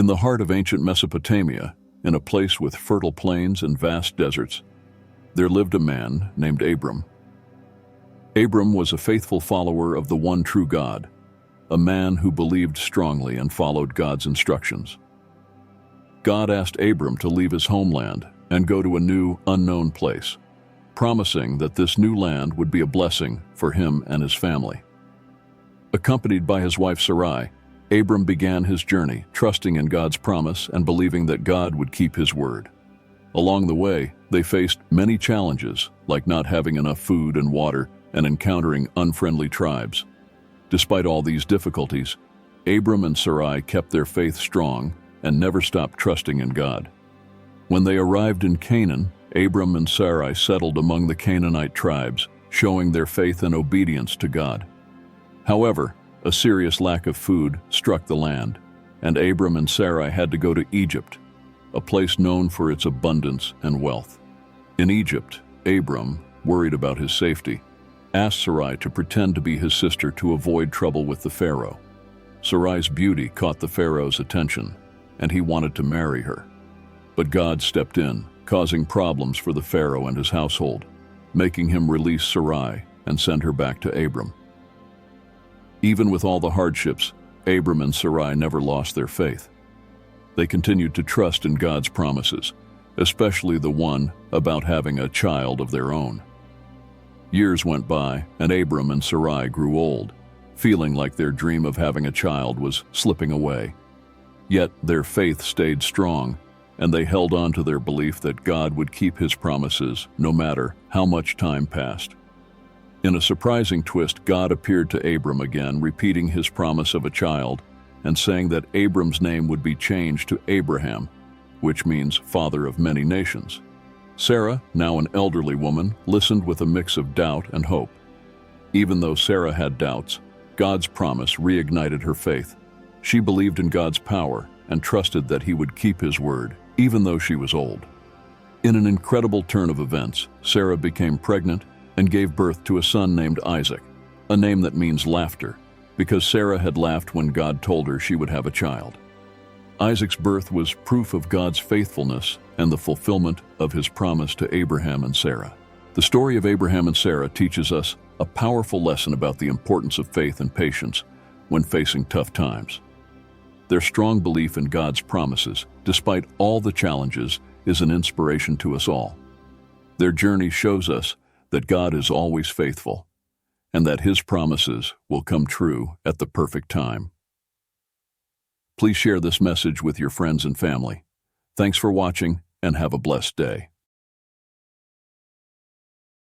In the heart of ancient Mesopotamia, in a place with fertile plains and vast deserts, there lived a man named Abram. Abram was a faithful follower of the one true God, a man who believed strongly and followed God's instructions. God asked Abram to leave his homeland and go to a new, unknown place, promising that this new land would be a blessing for him and his family. Accompanied by his wife Sarai, Abram began his journey, trusting in God's promise and believing that God would keep his word. Along the way, they faced many challenges, like not having enough food and water and encountering unfriendly tribes. Despite all these difficulties, Abram and Sarai kept their faith strong and never stopped trusting in God. When they arrived in Canaan, Abram and Sarai settled among the Canaanite tribes, showing their faith and obedience to God. However, a serious lack of food struck the land, and Abram and Sarai had to go to Egypt, a place known for its abundance and wealth. In Egypt, Abram, worried about his safety, asked Sarai to pretend to be his sister to avoid trouble with the Pharaoh. Sarai's beauty caught the Pharaoh's attention, and he wanted to marry her. But God stepped in, causing problems for the Pharaoh and his household, making him release Sarai and send her back to Abram. Even with all the hardships, Abram and Sarai never lost their faith. They continued to trust in God's promises, especially the one about having a child of their own. Years went by, and Abram and Sarai grew old, feeling like their dream of having a child was slipping away. Yet their faith stayed strong, and they held on to their belief that God would keep his promises no matter how much time passed. In a surprising twist, God appeared to Abram again, repeating his promise of a child and saying that Abram's name would be changed to Abraham, which means father of many nations. Sarah, now an elderly woman, listened with a mix of doubt and hope. Even though Sarah had doubts, God's promise reignited her faith. She believed in God's power and trusted that he would keep his word, even though she was old. In an incredible turn of events, Sarah became pregnant and gave birth to a son named Isaac, a name that means laughter, because Sarah had laughed when God told her she would have a child. Isaac's birth was proof of God's faithfulness and the fulfillment of his promise to Abraham and Sarah. The story of Abraham and Sarah teaches us a powerful lesson about the importance of faith and patience when facing tough times. Their strong belief in God's promises, despite all the challenges, is an inspiration to us all. Their journey shows us that God is always faithful and that his promises will come true at the perfect time. Please share this message with your friends and family. Thanks for watching, and have a blessed day.